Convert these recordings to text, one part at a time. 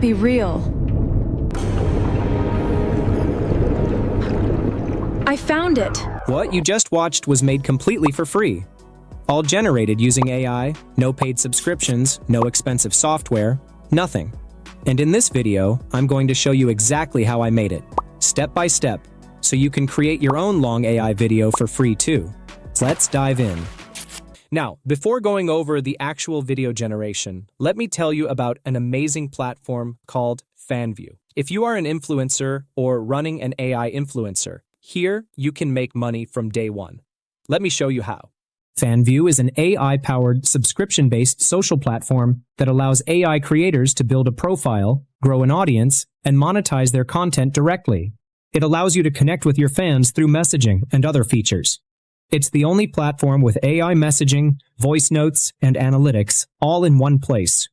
be real. I found it. What you just watched was made completely for free. All generated using AI, no paid subscriptions, no expensive software, nothing. And in this video, I'm going to show you exactly how I made it, step by step, so you can create your own long AI video for free too. Let's dive in. Now, before going over the actual video generation, let me tell you about an amazing platform called FanView. If you are an influencer or running an AI influencer, here you can make money from day one. Let me show you how. FanView is an AI-powered, subscription-based social platform that allows AI creators to build a profile, grow an audience, and monetize their content directly. It allows you to connect with your fans through messaging and other features. It's the only platform with AI messaging, voice notes, and analytics, all in one place.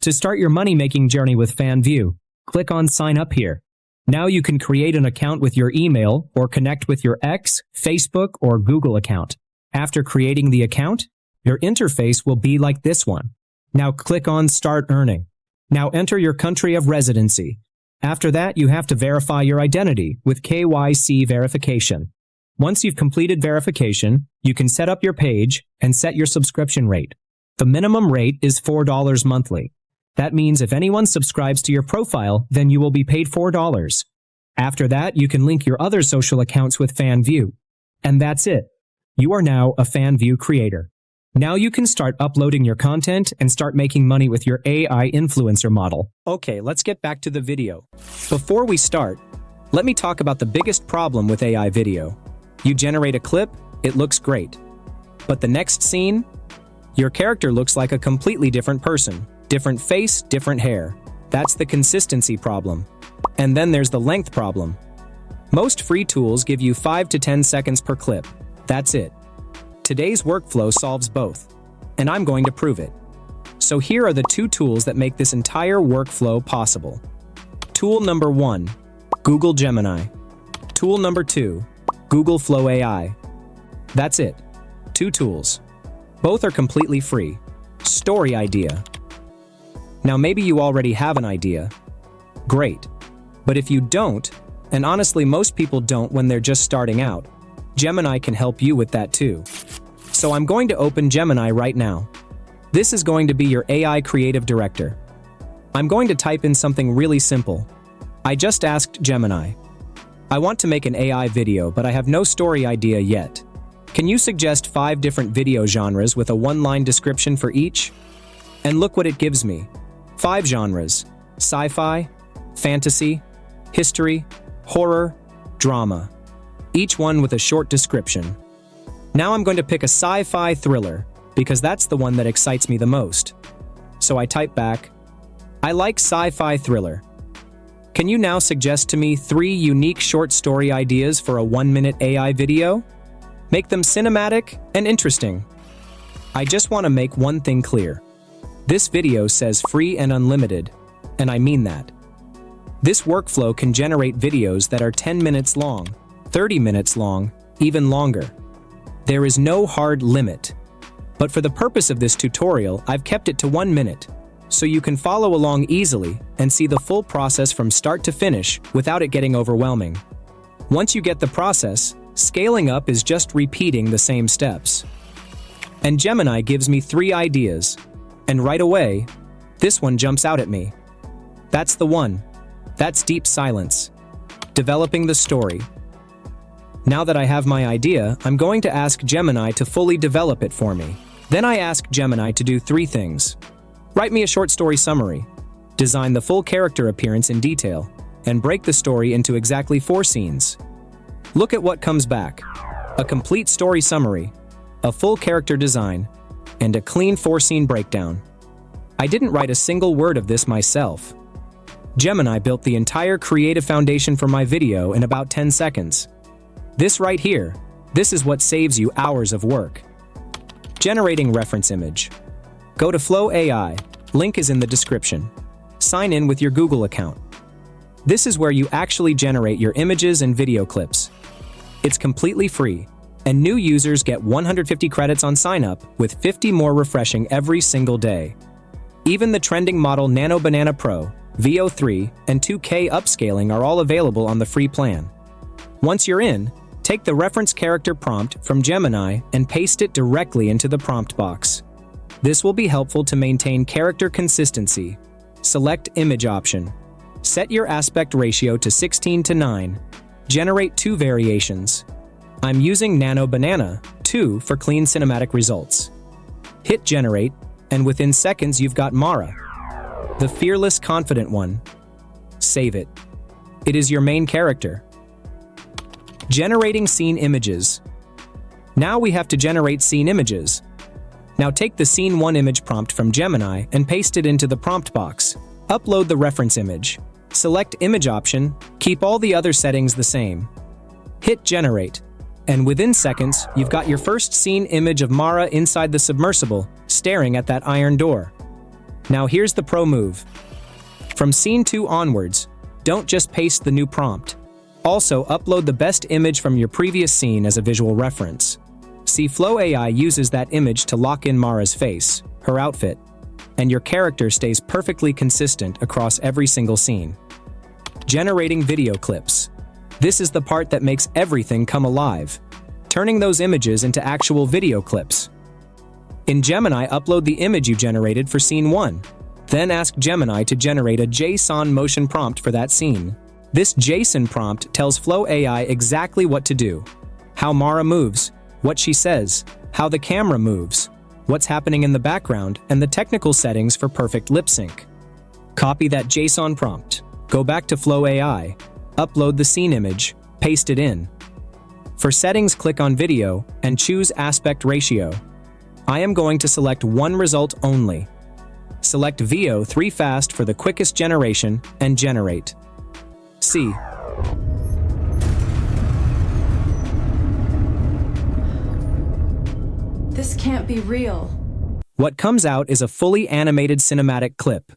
To start your money-making journey with FanView, click on Sign Up here. Now you can create an account with your email or connect with your X, Facebook, or Google account. After creating the account, your interface will be like this one. Now click on Start Earning. Now enter your country of residency. After that, you have to verify your identity with KYC verification. Once you've completed verification, you can set up your page and set your subscription rate. The minimum rate is $4 monthly. That means if anyone subscribes to your profile, then you will be paid $4. After that, you can link your other social accounts with FanView. And that's it. You are now a FanView creator. Now you can start uploading your content and start making money with your AI influencer model. Okay, let's get back to the video. Before we start, let me talk about the biggest problem with AI video. You generate a clip, it looks great. But the next scene? Your character looks like a completely different person. Different face, different hair. That's the consistency problem. And then there's the length problem. Most free tools give you 5 to 10 seconds per clip. That's it. Today's workflow solves both, and I'm going to prove it. So here are the two tools that make this entire workflow possible. Tool number 1, Google Gemini. Tool number 2, Google Flow AI. That's it. 2 tools. Both are completely free. Story idea. Now maybe you already have an idea. Great. But if you don't, and honestly most people don't when they're just starting out, Gemini can help you with that too. So I'm going to open Gemini right now. This is going to be your AI creative director. I'm going to type in something really simple. I just asked Gemini. I want to make an AI video, but I have no story idea yet. Can you suggest 5 different video genres with a one-line description for each? And look what it gives me. 5 genres: sci-fi, fantasy, history, horror, drama. Each one with a short description. Now I'm going to pick a sci-fi thriller, because that's the one that excites me the most. So I type back, I like sci-fi thriller. Can you now suggest to me 3 unique short story ideas for a 1-minute AI video? Make them cinematic and interesting. I just want to make one thing clear. This video says free and unlimited, and I mean that. This workflow can generate videos that are 10 minutes long, 30 minutes long, even longer. There is no hard limit. But for the purpose of this tutorial, I've kept it to 1 minute, so you can follow along easily and see the full process from start to finish without it getting overwhelming. Once you get the process, scaling up is just repeating the same steps. And Gemini gives me 3 ideas, and right away, this one jumps out at me. That's the one. That's deep silence. Developing the story. Now that I have my idea, I'm going to ask Gemini to fully develop it for me. Then I ask Gemini to do 3 things. Write me a short story summary, design the full character appearance in detail, and break the story into exactly 4 scenes. Look at what comes back. A complete story summary, a full character design, and a clean 4-scene breakdown. I didn't write a single word of this myself. Gemini built the entire creative foundation for my video in about 10 seconds. This right here, this is what saves you hours of work. Generating reference image. Go to Flow AI, link is in the description. Sign in with your Google account. This is where you actually generate your images and video clips. It's completely free, and new users get 150 credits on sign up with 50 more refreshing every single day. Even the trending model Nano Banana Pro, VO3, and 2K upscaling are all available on the free plan. Once you're in, take the reference character prompt from Gemini and paste it directly into the prompt box. This will be helpful to maintain character consistency. Select Image option. Set your aspect ratio to 16:9. Generate 2 variations. I'm using Nano Banana 2 for clean cinematic results. Hit Generate, and within seconds you've got Mara, the fearless, confident one. Save it. It is your main character. Generating scene images. Now we have to generate scene images. Now take the Scene 1 image prompt from Gemini and paste it into the prompt box. Upload the reference image. Select Image option, keep all the other settings the same. Hit Generate, and within seconds, you've got your first scene image of Mara inside the submersible, staring at that iron door. Now here's the pro move. From Scene 2 onwards, don't just paste the new prompt. Also, upload the best image from your previous scene as a visual reference. See, Flow AI uses that image to lock in Mara's face, her outfit, and your character stays perfectly consistent across every single scene. Generating video clips. This is the part that makes everything come alive, turning those images into actual video clips. In Gemini, upload the image you generated for Scene 1. Then ask Gemini to generate a JSON motion prompt for that scene. This JSON prompt tells Flow AI exactly what to do, how Mara moves, what she says, how the camera moves, what's happening in the background, and the technical settings for perfect lip sync. Copy that JSON prompt, go back to Flow AI, upload the scene image, paste it in. For settings, click on Video and choose Aspect Ratio. I am going to select one result only. Select VO3 Fast for the quickest generation and generate. See. This can't be real. What comes out is a fully animated cinematic clip.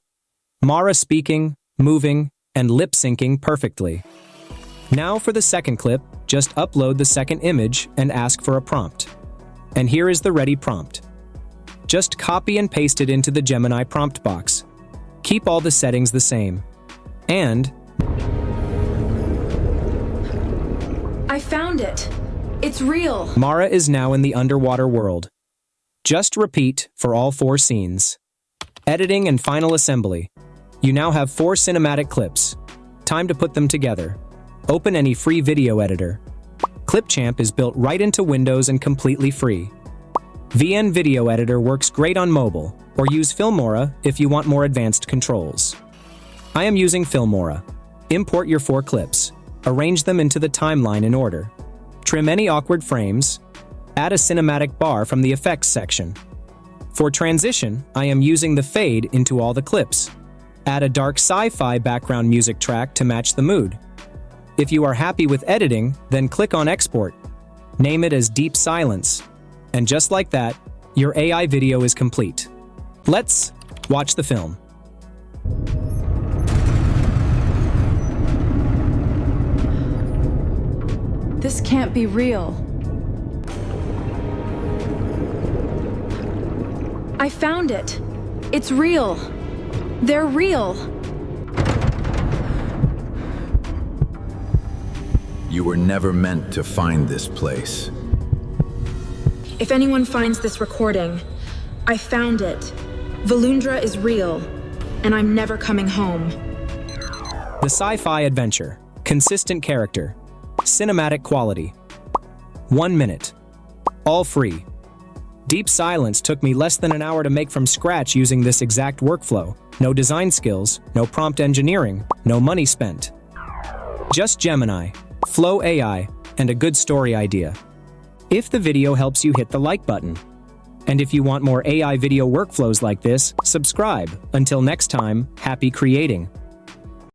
Mara speaking, moving, and lip syncing perfectly. Now for the second clip, just upload the second image and ask for a prompt. And here is the ready prompt. Just copy and paste it into the Gemini prompt box. Keep all the settings the same. And I found it. It's real. Mara is now in the underwater world. Just repeat for all 4 scenes. Editing and final assembly. You now have 4 cinematic clips. Time to put them together. Open any free video editor. Clipchamp is built right into Windows and completely free. VN Video Editor works great on mobile, or use Filmora if you want more advanced controls. I am using Filmora. Import your 4 clips. Arrange them into the timeline in order. Trim any awkward frames. Add a cinematic bar from the effects section. For transition, I am using the fade into all the clips. Add a dark sci-fi background music track to match the mood. If you are happy with editing, then click on Export. Name it as Deep Silence. And just like that, your AI video is complete. Let's watch the film. This can't be real. I found it. It's real. They're real. You were never meant to find this place. If anyone finds this recording, I found it. Valundra is real, and I'm never coming home. The sci-fi adventure. Consistent character. Cinematic quality. 1 minute. All free. Deep Silence took me less than an hour to make from scratch using this exact workflow. No design skills, no prompt engineering, no money spent. Just Gemini, Flow AI, and a good story idea. If the video helps you, hit the like button. And if you want more AI video workflows like this, subscribe. Until next time, happy creating.